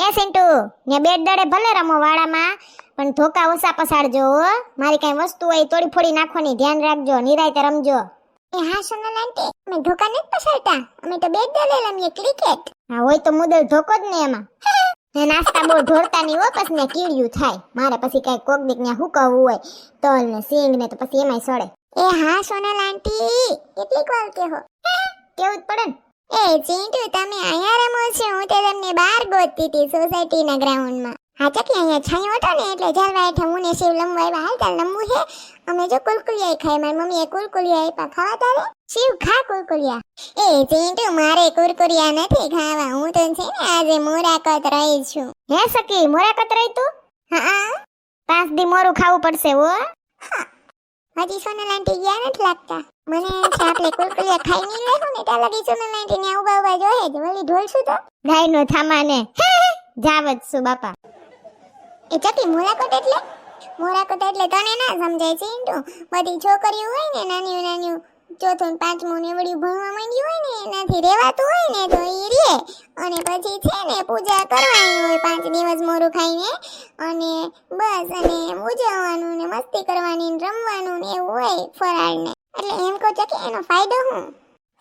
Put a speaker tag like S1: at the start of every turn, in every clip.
S1: એ સિન્ટુ ને બેટ દડે ભલે રમો વાડામાં પણ ધોકા ઓછા પસાડજો હો. મારી કઈ વસ્તુ હોય તોડી ફોડી નાખવાની ધ્યાન રાખજો, નિરાયતે રમજો.
S2: એ હા સોનલ આંટી, અમે ધોકા નથી પસાડતા, અમે તો બેટ દડે રમીએ ક્રિકેટ.
S1: હા હોય તો મુદલ ધોકો જ ને એમાં. ને નાસ્તા બહુ ઢોળતા નહીં હો, પછી ને કીડ્યું થાય. મારે પછી કઈ કોક દીક ને હુકવવું હોય તલ ને સિંગ ને તો પછી એમાંય સડે.
S2: એ હા સોનલ આંટી, કેટલીક વાર કહો.
S1: કેવું જ પડે ને.
S2: એ ચીંટુ, તમે અહીંયા રમો છો? હું તો તમને બહાર ગોતતી હતી સોસાયટીના ગ્રાઉન્ડમાં. હા ચકી, અહીંયા છાંયો હતો ને એટલે ચાલવા હેઠા હું ને શિવ લંબવા આવ્યા. હાલ ચાલ લંબવું છે. અમે જો કુલકુલિયા ખાય, મારી મમ્મીએ કુલકુલિયા આપ્યા, ખાવા તારે? શિવ ખા કુલકુલિયા. એ ચીંટુ, મારે કુરકુરિયા નથી ખાવા, હું તો છે ને આજે મોરાકત રહી છું.
S1: હે સકી, મોરાકત રહી તું?
S2: હા
S1: 5 દી મોરું ખાવું પડશે હો.
S2: હજી સોનલ આંટી ગયા નથી લાગતા. મને છે આપણે કુલકુલિયા ખાઈ નહીં લેવું ને ત્યાં લગી સોનલ આંટી ને ઉભા જોઈએ જ. વળી ઢોલશું તો
S1: ગાય નો થામાને જાવત છું બાપા.
S2: એ ચકી, મોરાકત એટલે? મોરાકત એટલે તને ના સમજાય ચીંટુ. બધી છોકરીઓ હોય ને નાની નાની ચોથું પાંચમું ને વળી ભણવા માંડી હોય ને એનાથી રેવાતું હોય ને તો એ રે, અને પછી છે ને પૂજા કરવાની હોય 5 દિવસ મોરું ખાઈને, અને બસ અને ઉજવવાનું ને મસ્તી કરવાની ને રમવાનું ને એવું હોય ફરાળને. એટલે એમ કહો ચકી, એનો ફાયદો શું?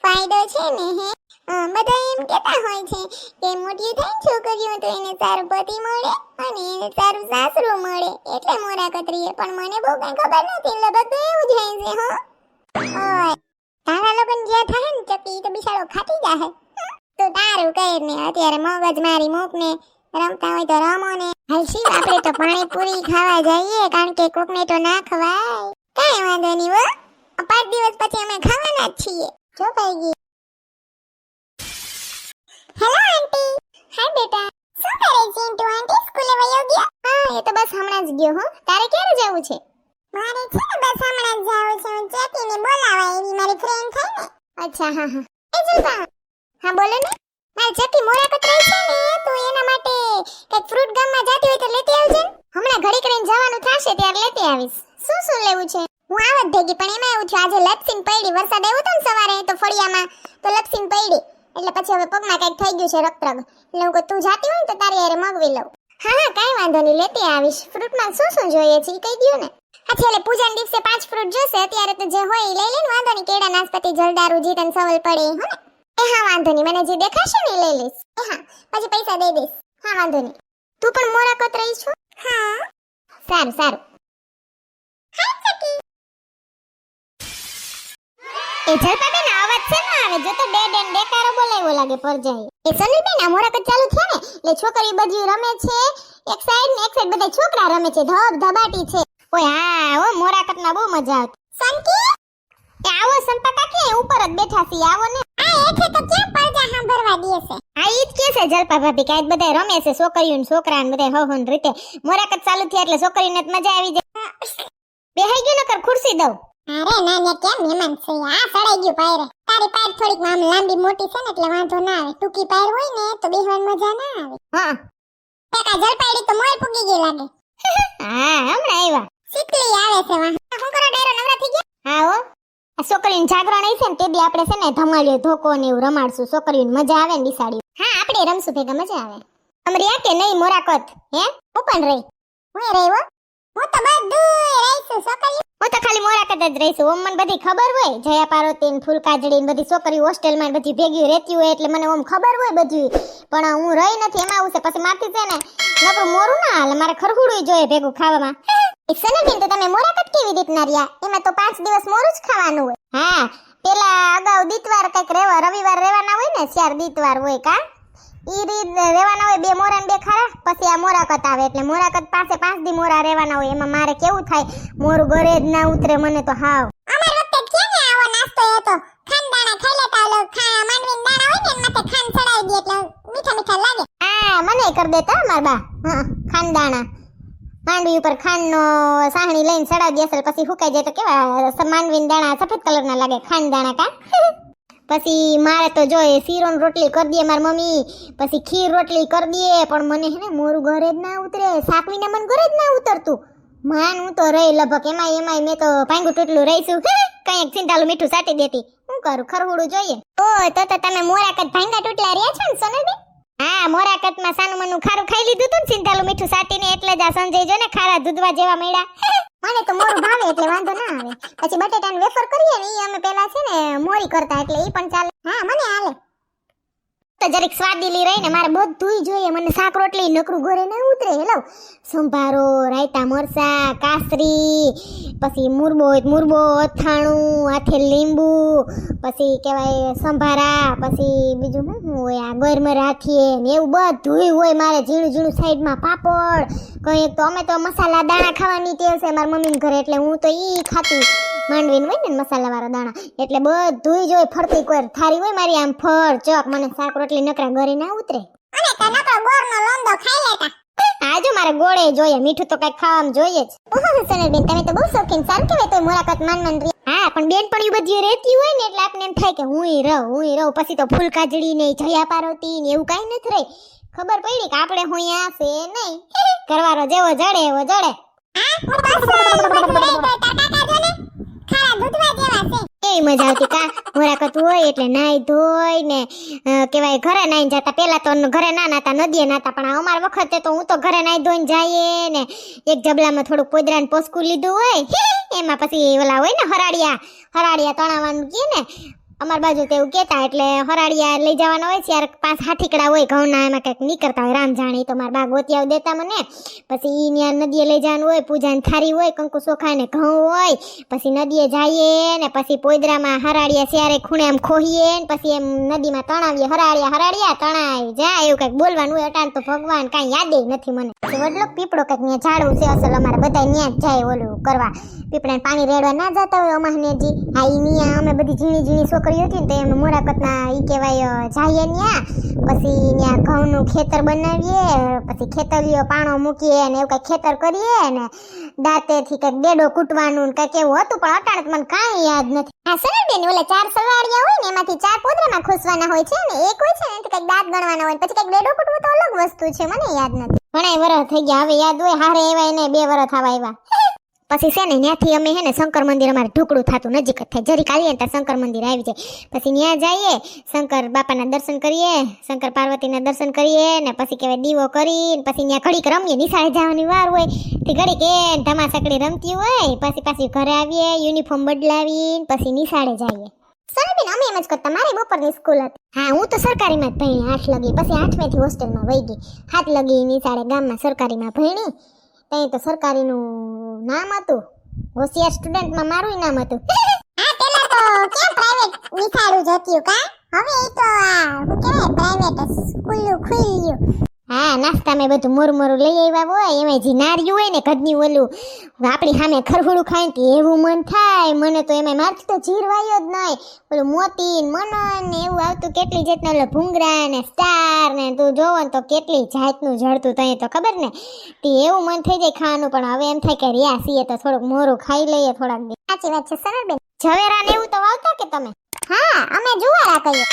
S2: ફાયદો છે ને બધા એમ કહેતા હોય છે કે મોટી થાય છોકરીઓ તો એને સારું પતિ મળે અને એને સારું સાસરું મળે એટલે મોરાકત રહીએ. પણ મને બહુ કઈ ખબર નથી, લગભગ તો એવું જ હોય છે. ઓય તારા લોકોને જ્યાં થાય ને ચકી તો બિચારો ખાટી જાય. તો તારું કહે ને અત્યારે મગજ મારી મૂક ને, રમતા હોય તો રમો ને. હાલ શિવ, આપણે તો પાણીપુરી ખાવા જઈએ, કારણ કે કોકને તો ના ખવાય. કાંઈ વાંધો નહીં હો, 5 દિવસ પછી અમે ખાવાના જ છીએ. જો ભાઈ. Hello aunty. હાય બેટા, શું કરે ચિંટુ? આંટી સ્કૂલે વયો ગયા?
S1: હા એ તો બસ હમણાં જ ગયો હો. તારે ક્યારે જવું છે?
S2: મારે છે ને બસ હમણાં જ જાવું છે. હું ચેકીને બોલાવા એવી મારી ફ્રેન્ડ થાય ને.
S1: અચ્છા હા હા.
S2: એ જલપા,
S1: હા બોલો ને.
S2: મારી ચકી મોરાકત રહી છે ને, તો એના માટે કઈક ફ્રૂટ ગામમાં જાતી હોય તો લેતી આવજે.
S1: હમણાં ઘડી કરીને જવાનું થશે ત્યારે લેતી આવીશ. શું શું લેવું છે?
S2: હું આવત ભેગી, પણ એમાં એવું થયું આજે લપસીને પડી. વરસાદ આવ્યો તો ને સવારે તો ફળિયામાં, તો લપસીને પડી. એટલે પછી હવે પગમાં કઈક થઈ ગયું છે રક્તરગ. એટલે હું તું જાતી હોય ને તો તારી હારે મગવી લઉં.
S1: હા હા કાંઈ વાંધો નહીં, લેતી આવીશ. ફ્રૂટમાં શું શું જોઈએ છે એ કહી દો ને.
S2: અચ્છા, એટલે પૂજાના દિવસે 5 ફ્રૂટ જોશે. અત્યારે તો જે હોય એ લઈ લે ને, વાંધો નહીં. કેળા, નાસપતિ, જલદારુ, જે તને સવલ પડે હો ને.
S1: એ હા વાંધો નહીં, મને જે દેખાશે ને એ લઈ લઈશ.
S2: એ હા, પછી પૈસા દઈ દઈશ.
S1: હા વાંધો નહીં. તું પણ મોરાકત રહી છો?
S2: હા
S1: સારું સારું.
S2: હાય ચકી.
S1: એ જલપાબેન અવાજ છે ને આવે, જો તો ડેડ એન્ડ ડેકારો બોલાવ્યો લાગે પર જાય. એ સનલબેન આ મોરાકત ચાલુ થયા ને એટલે છોકરી બધી રમે છે એક સાઈડ ને એક સાઈડ બધા છોકરા રમે છે. ધબ ધબાટી છે. ઓય હા ઓ મોરાકતમાં બહુ મજા આવતી.
S2: સંકી,
S1: એ આવો સંપા કાકી, ઉપર જ બેઠા છીએ, આવો ને.
S2: આ એકે તો ક્યાં પડદા સાંભળવા દે છે.
S1: હા ઈ જ કે છે જલપા ભાભી કે આજ બધા રમે છે છોકરીઓ ને છોકરા ને બધા હવન રીતે. મોરાકત ચાલુ થઈ એટલે છોકરીઓને જ મજા આવી જાય. બેહાઈ ગયો નકર ખુરશી દઉં.
S2: અરે ના ને, કેમ મહેમાન છે? આ સડાઈ ગયું પાયરે. તારી પાયર થોડીક આમ લાંબી મોટી છે ને એટલે વાંધો ના આવે. ટૂંકી પાયર હોય ને તો બેહવાની મજા ના આવે.
S1: હા
S2: એકા જલપાઈડી તો મોય પૂગી ગઈ લાગે.
S1: હા હમણાં આવ્યા.
S2: શીતલી આવે છે વાહ. હું કરો ડાયરો નવરા થઈ ગયા?
S1: હા હો, આ છોકરીને જાગરણ આવી છે ને તે દી આપણે છે ને ધમાલિયો ધોકો ને એવું રમાડશું. છોકરીઓને મજા આવે ને બિસાડી. હા આપણે રમશું ભેગા, મજા આવે. અમરિયા કે નહીં મોરાકત? હે હું પણ રહી.
S2: હું રહી હો. હું તો બધું રહીશું છોકરીઓ.
S1: હું તો ખાલી મોરાકત જ રહીશું. ઓમ મને બધી ખબર હોય, જયા પાર્વતી ને ફૂલ કાજડી ને બધી છોકરીઓ હોસ્ટેલમાં બધી ભેગી રહેતી હોય એટલે મને ઓમ ખબર હોય બધી. પણ હું રહી નથી એમાં આવું છે. પછી મારથી છે ને નકરું મોરું ના હાલે, મારે ખરખુડું જોઈએ ભેગું ખાવામાં. સનલબેન તો તમે મોરાકત કેવી રીતના રહ્યા? એમાં તો 5 દિવસ મોરું જ ખાવાનું હોય. હા પેલા અગાઉ દીતવાર કઈક રેવા, રવિવાર રેવાના હોય ને, 4 દીતવાર હોય કા ઈ રીત રેવાના હોય, 2 મોરા ને 2 ખારા. પછી આ મોરાકત આવે એટલે મોરાકત પાસે 5 દી મોરા રેવાના હોય. એમાં મારે કેવું થાય, મોરું ગરે જ ના ઉતરે મને તો હાવ.
S2: અમાર વખતે કે ને આવો નાસ્તો હતો, ખાંડદાણા ખાઈ લેતા. ઓલો માંડવીના દાણા હોય ને એમાં ખાંડ ચડાવી દે એટલે મીઠા મીઠા લાગે.
S1: હા મને કરી દેતા માર બા. હા ખાંડદાણા માંડવી ઉપર ખાંડનો સાહણી લઈને ચડાવી દે. પછી ફૂકાઈ જાય તો કેવા માંડવીના દાણા સફેદ કલરના લાગે, ખાંડદાણા કા. પછી મારે તો જો શીરો રોટલી કરી દે મારી મમ્મી, પછી ખીર રોટલી કરી દે. પણ મને હે ને મોરું ઘરે જ ના ઉતરે. શાકવીને મને ઘરે જ ના ઉતરતું. માન હું તો રહી લભક એમાંય મેં તો ભાંગું ટૂટલું રહીશું. કંઈક સિંધાલું મીઠું સાટી દેતી. શું કરું, ખરવડું જોઈએ. ઓ તો તમે મોરાકત ભાંગા ટૂટલા રહ્યા છો ને સોનલબેન? હા મોરાકતમાં સાનું મનું ખારું ખાઈ લીધું તું ને સિંધાલું મીઠું સાટીને એટલે જ આ સંજય જો ને ખારા દૂધવા જેવા મળ્યા.
S2: મને તો મોરું ભાવે એટલે વાંધો ના આવે. પછી બટેટાનું વેફર કરીએ ને ઈ અમે પેલા છે ને મોરી કરતા એટલે ઈ પણ ચાલે. હા મને હાલે.
S1: તો જરીક સ્વાદીલી રહીને મારે બધુંય જોઈએ. મને શાક રોટલી નકરું ઘરે ન ઉતરે. હેલો સંભારો, રાયતા મરસા, કાસરી, પછી મુરબો હોય મુરબો, અથાણું, હાથે લીંબુ, પછી કહેવાય સંભારા, પછી બીજું શું હોય આ ગરમર હાથીએ ને એવું બધુંય હોય મારે. ઝીણું ઝીણું સાઈડમાં પાપડ કંઈક. તો અમે તો મસાલા દાણા ખાવાની ટેવ છે મારા મમ્મીને ઘરે એટલે હું તો ઈ ખાતી. માંડવીને હોય ને મસાલાવાળા દાણા એટલે બધુંય જ હોય. ફરતી કોઈ થારી હોય મારી આમ ફર ચોક. મને શાક રોટલી નકરા ઘરે ના ઉતરે.
S2: અને તો નકરો ગોળનો લોંદો ખાઈ લેતા.
S1: આજુ મારે ગોળે જોઈએ, મીઠું તો કઈ ખાવામાં જોઈએ જ.
S2: ઓહો સોનલબેન તમે તો બહુ શોખીન. સારું કહેવાય તો મુલાકાત માન રહી.
S1: હા પણ બેનપણીઓ બધી રહેતી હોય ને એટલે આપને એમ થાય કે હુંય રહું. પછી તો ફૂલ કાજળી ને જયા પાર્વતી ને એવું કાંઈ નથી રહી. ખબર પડી કે આપણે હુંયા છે નહીં. કરવારો જેવો જડે એવો જડે. એવી મજા આવતી કા મોરાકત હોય એટલે નાઈ ધોઈ ને કેવાય ઘરે નાઈને જતા. પેલા તો ઘરે ના નાતા, નદીએ નાતા. પણ અમાર વખતે તો હું તો ઘરે નાઈ ધોઈને જઈએ ને એક જબલામાં થોડુંક પોદરાને પોસકું લીધું હોય એમાં પછી ઓલા હોય ને હરાડિયા તણાવવાનું કે ને અમાર બાજુ તો એવું કેતા. એટલે હરાડિયા લઈ જવાના હોય ત્યારે 5 હાથીકડા હોય ઘઉંના, એમાં કંઈક નીકળતા હોય રામ જાણે. તો મારા બા ગોતિયાઓ દેતા મને. પછી ઈ ત્યાં નદીએ લઈ જવાનું હોય, પૂજાની થારી હોય, કંકુ ચોખા ને ઘઉં હોય. પછી નદીએ જઈએ ને પછી પોદરામાં હરાડિયા સ્યારે ખૂણે આમ ખોહીએ ને પછી એમ નદીમાં તણાવીએ. હરાડિયા તણાવી જાય એવું કંઈક બોલવાનું હોય. અટાણ તો ભગવાન કાંઈ યાદ નથી મને. વડલો પીપળો કંઈક ત્યાં ઝાડવું છે અસલ. અમારે બધા ત્યાં જ જાય ઓલું કરવા. પીપળાને પાણી રેડવા ના જતા હોય અમાહને જી. હા ઈ ન્યા અમે બધી ઝીણી છોકરીઓ હતી ને તો એમ મોરાકતના ઈ કહેવાય જઈએ ન્યા. પછી ન્યા ઘઉંનું ખેતર બનાવીએ, પછી ખેતરીઓ પાણો મૂકીએ ને એવું કંઈક ખેતર કરીએ ને દાંતેથી કંઈક ડેડો કૂટવાનું ને કંઈક એવું હતું. પણ અટાણે મને કાંઈ યાદ નથી.
S2: હા સોનલબેન ઓલા 4 સલવાડિયા હોય ને એમાંથી 4 પોદરામાં ખોસવાના હોય છે ને એક હોય છે ને એનાથી કંઈક દાંત ગણવાના હોય. પછી કંઈક ડેડો કૂટવું તો અલગ વસ્તુ છે, મને યાદ નથી.
S1: ઘણા વરસ થઈ ગયા હવે યાદ હોય. હારે એવા ને 2 વરસ થવા આવ્યા. પછી છે ને ત્યાંથી અમે હે ને શંકર મંદિર અમારે ઢોકળું થતું નજીક જ થાય. જરીક આવીએ ને ત્યાં શંકર મંદિર આવી જાય. પછી ત્યાં જઈએ, શંકર બાપાના દર્શન કરીએ, શંકર પાર્વતીના દર્શન કરીએ ને પછી કહેવાય દીવો કરીને પછી ત્યાં ઘડીક રમીએ. નિશાળે જવાની વાર હોય તે ઘડીક ધમાસકડી રમતી હોય. પછી પાછી ઘરે આવીએ, યુનિફોર્મ બદલાવીને પછી નિશાળે જઈએ.
S2: સોનલબેન અમે એમ જ કરતા. મારી બપોરની સ્કૂલ હતી.
S1: હા હું તો સરકારીમાં જ ભણી 8 લગી. પછી 8મેથી હોસ્ટેલમાં વહી ગઈ. 7 લગી નિશાળે ગામમાં સરકારીમાં ભણી. ત્યાં તો સરકારીનું નામ હતું. હોશિયાર સ્ટુડન્ટમાં મારું નામ હતું.
S2: હા પેલા તો કેમ પ્રાઇવેટ નિશાળું જ હતું કા. હવે ઈ તો શું કહેવાય પ્રાઇવેટ સ્કૂલ ખુલ્યું.
S1: હા નાસ્તા મેં બધું મોરું લઈ આવ્યા હોય. એમાં જે નારિયું હોય ને કદની ઓલું આપણી સામે ખરખુડું ખાય ને એવું મન થાય. મને તો એમાં મારથી તો જીરવાયો જ નહીં. ઓલું મોતી મનન ને એવું આવતું. કેટલી જાતના ઓલા ભૂંગરા ને સ્ટાર ને તું જોવો ને તો કેટલી જાતનું જળતું. તઈ તો ખબર ને તે એવું મન થઈ જાય ખાવાનું. પણ હવે એમ થાય કે રહ્યા છીએ તો થોડુંક મોરું ખાઈ લઈએ થોડાક દી.
S2: સાચી વાત છે સોનલબેન.
S1: ઝવેરા ને એવું તો વાવતા કે તમે?
S2: હા અમે જુવારા કહીએ.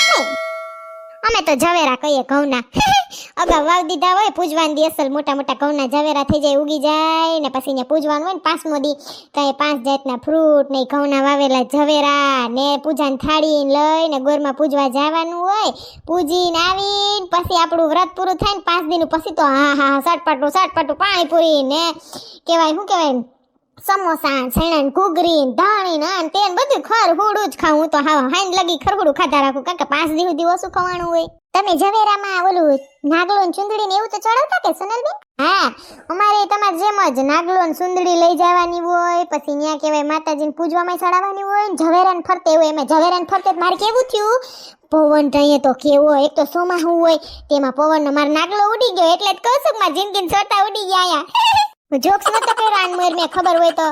S1: અમે તો ઝવેરા કહીએ ઘઉંના. અગાઉ વાવ દીધા હોય પૂજવાન દી અસલ મોટા ઘઉંના ઝવેરા થઈ જાય, ઉગી જાય ને પછી ને પૂજવાનું હોય ને 5મો દી કઈ 5 જાતના ફ્રૂટ ને ઘઉંના વાવેલા ઝવેરા ને પૂજાની થાળી લઈને ગોરમાં પૂજવા જવાનું હોય. પૂજીને આવીને પછી આપણું વ્રત પૂરું થાય ને 5 દીનું પછી તો હા સટપટું પાણીપુરી ને કહેવાય શું કહેવાય સમોસા છેણા ઘૂઘરી ધાણી નાન તેન બધું ખરહુડું જ ખાવું. હું તો હા હાઈન લગી ખરહુડું ખાતા રાખું કારણ કે 5 દી સુધી ઓછું ખાવાનું હોય.
S2: તમે ઝવેરામાં ઓલું નાગલો ને ચુંદડી ને એવું તો ચડાવતા કે સોનલબેન?
S1: હા અમારે તમારે જેમ જ નાગલો ને સુંદડી લઈ જવાની હોય. પછી ત્યાં કહેવાય માતાજીને પૂજવામાં ચડાવવાની હોય. ઝવેરાને ફરતે હોય. એમાં ઝવેરાને ફરતે મારે કેવું થયું પવન અહીંયા તો કેવો. એક તો સોમાહું હોય તેમાં પવનનો મારો નાગલો ઉડી ગયો. એટલે જ કહું છું કે મારી જિંદગીને સરતા ઉડી ગયા અહીંયા. જોક્સ નતો કર્યો આનમોર મેં. ખબર હોય તો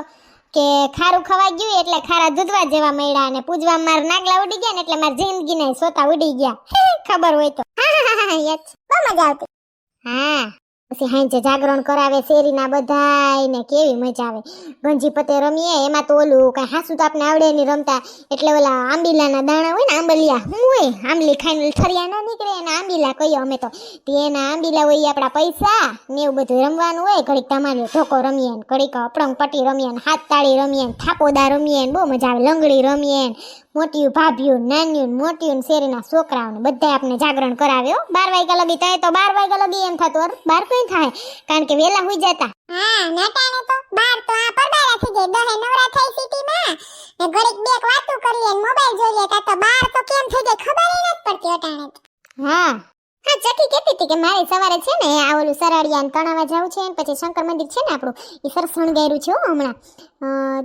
S1: કે ખારું ખવાઈ ગયું એટલે ખારા દૂધવા જેવા મળ્યા અને પૂજવા માર નાગલા ઉડી ગયા ને એટલે મારી જિંદગીના સોતા ઉડી ગયા. ખબર હોય તો.
S2: હા યસ બહુ મજા આવતી.
S1: હા પછી હાંજે જાગરણ કરાવે શેરીના બધાય ને કેવી મજા આવે. ગંજી પતે રમીએ. એમાં તો ઓલું કઈ હાસું તો આપણે આવડે નહીં રમતા. એટલે ઓલા આંબીલાના દાણા હોય ને આંબલિયા શું હોય આંબલી ખાઈને થરિયા ના નીકળે એને આંબીલા કહીએ અમે તો. એના આંબીલા હોય આપણા પૈસા ને એવું બધું રમવાનું હોય. ઘડીક તમારે ઢોકો રમીએ ને ઘડીક અપડંગ પટ્ટી રમીએ ને હાથ તાળી રમીએ ને થાપોદા રમીએ ને બહુ મજા આવે. લંગડી રમીએ ને મોટીયું ભાભીયું નાનિયું મોટીયું શેરીના છોકરાઓને બધા આપણે જાગરણ કરાવ્યો 12 વાગ્યા લગી તય તો 12 વાગ્યા લગી એમ થતું બાર કઈ થાય કારણ કે વેલા હુઈ જતા
S2: હા નટાણે તો બાર તો આ પરબારા થઈ જાય દહે નવરા થઈ સિટીમાં ને ઘડીક બેક વાતો કરીએ ને મોબાઈલ જોઈએ તા તો બાર તો કેમ થઈ જાય ખબર ય નથી પડતી અટાણે તો.
S1: હા હા ચકી કહેતી હતી કે મારે સવારે છે ને આ ઓલું સરાડિયા ને તણાવા જાવું છે ને પછી શંકર મંદિર છે ને આપણું ઈ સરસ શણગાર્યું છે હો હમણાં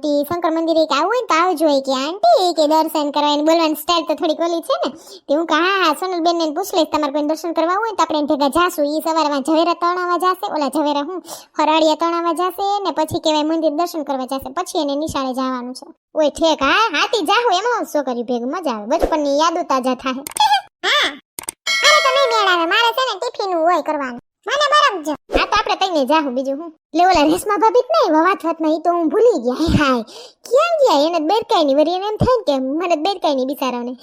S1: તી શંકર મંદિરે કે આવું હોય તો આવજો કે આંટી કે દર્શન કરવા એને બોલવાની સ્ટાઈલ તો થોડીક ઓલી છે ને તે હું કહા હા સોનલબેન ને પૂછ લઈશ તમારે કોઈ દર્શન કરવા હોય તો આપણે એને ભેગા જાશું ઈ સવારમાં ઝવેરા તણાવા જાશે ઓલા ઝવેરા હું હરાડિયા તણાવા જાશે ને પછી કેવાય મંદિર દર્શન કરવા જાશે પછી એને નિશાળે જવાનું છે ઓય ઠેક હા હાથી જાહું એમાં શું કર્યું ભેગું મજા આવે બચપનની યાદો તાજા થાય
S2: હા અરે તો નહીં મેળાવે મારે છે ને ટિફિન હોય કરવાનું મને બરાબર
S1: હા તો આપણે તઈને જાહું બીજું હું લે ઓલા રેશમા ભાભી જ નહીં વાત વાતમાં ઈ તો હું ભૂલી ગયા હાય ક્યાં ગયા એને બેરકાઈ ની વરી એને એમ થાય કે મને બેરકાઈ ની બિચારાને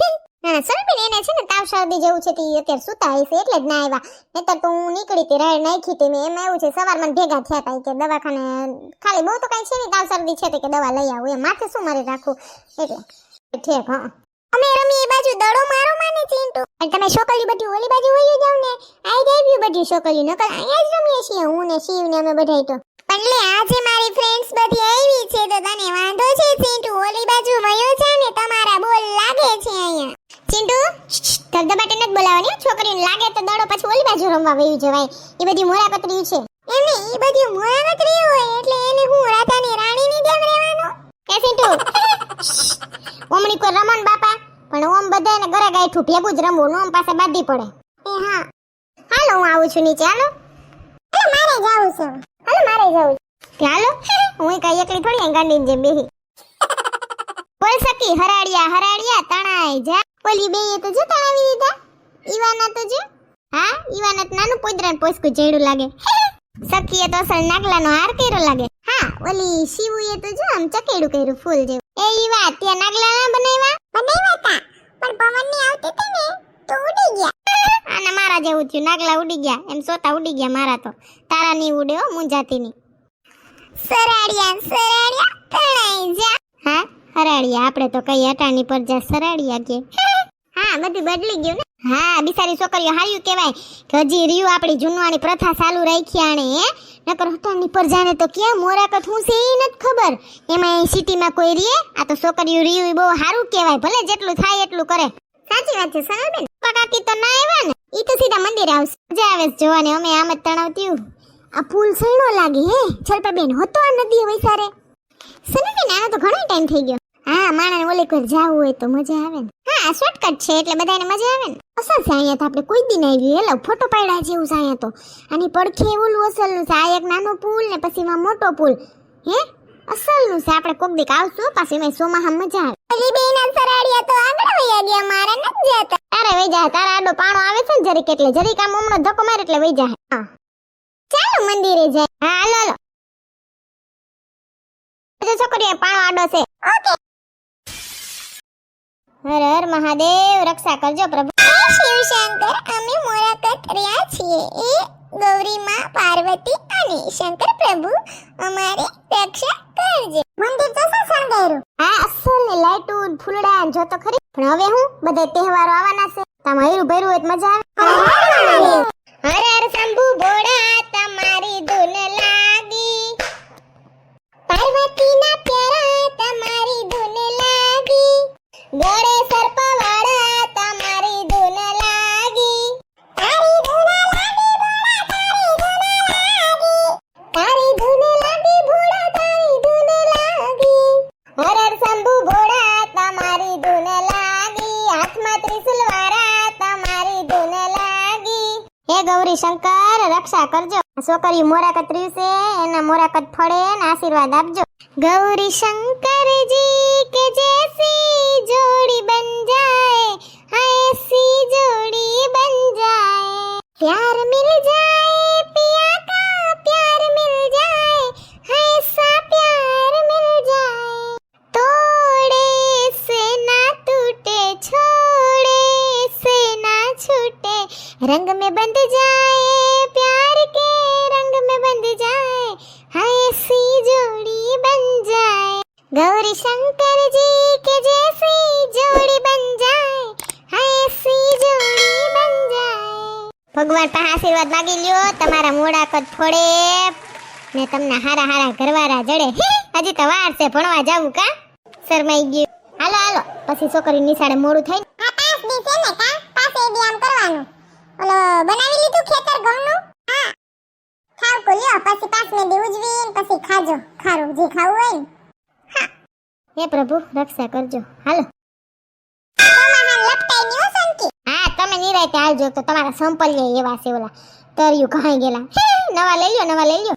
S1: ના સલબેન એને છે ને તાવ શરદી જેવું છે તી અત્યારે સુતા હશે એટલે જ ના આવ્યા નહીતર તો હું નીકળી તી રાડ નાખી તી મેં એમ આવ્યું છે સવારમાં ભેગા થયા તા કે દવાખાને ખાલી બહુ તો કાંઈ છે નહીં તાવ શરદી છે તો કે દવા લઈ આવું એમ માથે શું મારે રાખવું એટલે ઠીક હા
S2: અમે રમી એ બાજુ દડો મારો માને ચિંટુ
S1: અને તમે છોકરીઓ બધી ઓલી બાજુ વહી જાવ ને આઈ દેવ્યું બધી છોકરીઓ નકર અહીંયા જ રમીએ છીએ હું ને શિવ ને અમે બધાય તો
S2: પણ લે આજે મારી ફ્રેન્ડ્સ બધી આવી છે તો તને વાંધો છે ચિંટુ ઓલી બાજુ વયો છે ને તમારા બોલ લાગે છે અહીંયા
S1: ચિંટુ ધબધબાટે નથી બોલાવવાની છોકરીને લાગે તો દડો પછી ઓલી બાજુ રમવા વયું જવાય એ બધી મોરાપત્રી છે
S2: એમને ઈ બધી મોરાવતરી હોય એટલે એને હું રાધાની રાણીની જેમ રહેવાનો
S1: એ ચિંટુ ઓમણી કોઈ રમણ બાપા પણ ઓમ બધાને ઘરે ગાયઠું ભેગું જ રમવું ઓમ પાસે બાંધી પડે
S2: એ હા
S1: હાલો હું આવું છું નીચે હાલો
S2: મારે જાવું છે
S1: હાલો મારે જવું છે હાલો હું કઈ એકલી થોડી અહીં ગાંડીને જેમ બેહી બોલ સકી હરાડિયા તણાઈ જા ઓલી બેયે તો જો તણાવી દીધા ઈવાના તો જો હા ઈવાના તો નાનું પોદરાને પોસકું જેડું લાગે સખીએ તો અસલ નાગલાનો હાર કર્યો લાગે હા ઓલી શિવુએ તો જો આમ ચકેડું કર્યું ફૂલ જેવું એ ઈવા ત્યાં નાગલા ના
S2: બનાવ્યા તા પણ પવનની આવતી હતી ને તો ઉડી ગયા
S1: આના મારા જેવું થયું નાગલા ઉડી ગયા એમ સોતા ઉડી ગયા મારા તો તારા ની ઉડે હો મુંજાતી ની
S2: સરાડિયા તણાઈ જા
S1: હા હરાડિયા આપણે તો કઈ અટાણી પર જા સરાડિયા કે હા બધું બદલી ગયું ને હા બિચારી છોકરીઓ હાર્યું કહેવાય કે હજી રહ્યું આપણી જૂનવાણી પ્રથા ચાલુ રાખી આણે હે નકર અટાણી પર જાણે તો ક્યાં મોરાકત હું છે એ નથી ખબર એમાં સિટીમાં કોઈ રીએ આ તો છોકરીઓ રહ્યું બહુ સારું કહેવાય ભલે જેટલું થાય એટલું કરે સાચી વાત છે સનલબેન કાકી તો ના આવ્યા ને ઈ તો સીધા મંદિર આવશે મજા આવે જોવાની અમે આમ જ તણાવતી આ ફૂલ સૈણો લાગે હે છલપાબેન હતો આ નદી વૈસારે સનલબેન આનો તો ઘણો ટાઈમ થઈ ગયો હા માણાને ઓલે કોઈ જાવું હોય તો મજા આવે ને હા શોર્ટકટ છે એટલે બધાને મજા આવે ને અસલ છે અહીંયા તો આપણે કોઈ દિન આવ્યું હેલો ફોટો પાડ્યા જેવું છે અહીંયા તો આની પડખે ઓલું અસલનું છે આ એક નાનો પુલ ને પછી માં મોટો પુલ હે અસલનું છે આપણે કોક દીક આવશું પાછી એમાં સોમાહા મજા આવે
S2: ઓલી બેના સરાડિયા તો આગળ વયા ગયા મારા નથી જતા
S1: તારે વઈ જાય તારા આડો પાણો આવે છે ને જરીક એટલે જરીક આમ હમણાં ધક્કો મારે એટલે વઈ જાય હા ચાલો મંદિરે જાય હા હાલો છોકરીઓ પાણો આડો છે
S2: ઓકે
S1: હર હર મહાદેવ રક્ષા કરજો પ્રભુ
S2: શિવ શંકર અમે મોરાકત રહ્યા છીએ એ ગૌરી માં પાર્વતી અને શંકર પ્રભુ અમારે રક્ષા કરજે મંદિર તો શણગાર્યું
S1: હા અસલ ને લાઈટો ફૂલડા જો તો ખરી પણ હવે હું બધા તહેવારો આવવાના છે તામ હૈરું ભૈરું હોય તો મજા આવે હર હર શંભુ ભોળા તમારી ધૂન લાગી પાર્વતીના પ્યારા તમારી ધૂન લાગી ગળે સર્પવાળા તમારી ધૂન લાગી તારી ધૂન લાગી ભોળા તારી ધૂન લાગી ભોળા તારી ધૂન લાગી હર હર શંભુ ભોળા તમારી ધૂન લાગી હાથમાં ત્રિશુલ વાળા તમારી ધૂન લાગી હે ગૌરી શંકર રક્ષા કરજો છોકરી મોરાકત છે એના મોરાકત ફળે ને આશીર્વાદ આપજો ગૌરી શંકરજી કે જૈસી જોડી બન जाए हाँ ऐसी जोड़ी बन जाए प्यार मिल जाए पिया का प्यार मिल जाए हाँ ऐसा प्यार मिल जाए तोड़े से ना टूटे छोड़े से ना छूटे रंग में बंध जाए प्यार के रंग में बंध जाए हाँ ऐसी जोड़ी बन जाए गौरी शंकर जी के जैसी जोड़ी ભગવાન પાસે આશીર્વાદ માંગી લ્યો, તમારા મોડા કદ ફોડે ને તમને હારા હારા ઘરવાળા જડે. હજી તો વાર છે ભણવા જાવું કા? શરમાઈ ગયું. હાલો હાલો, પછી છોકરી નિશાળે મોડું થાય ને.
S2: આ 5 દી છે ને કા પાસે દી આમ કરવાનું. ઓલો બનાવી લીધું ખેતર ઘઉંનું? હા. ખાવ કો લ્યો પછી 5મે દી ઉજવીને પછી ખાજો ખારું જે ખાવું હોય ને. હા.
S1: હે પ્રભુ રક્ષા કરજો. હાલો.
S2: તમારા લપટાઈ ની હો સંકી.
S1: હા તમે નિરાયતે હાલજો, તો તમારા સંપલ્ય એવા છે ઓલા તરિયું કહાઈ ગયેલા. નવા લઈ લ્યો.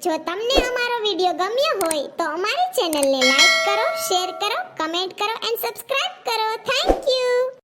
S1: જો તમને અમારો વિડિયો ગમ્યો હોય તો અમારી ચેનલને લાઈક કરો, શેર કરો, કમેન્ટ કરો એન્ડ સબસ્ક્રાઇબ કરો. Thank you.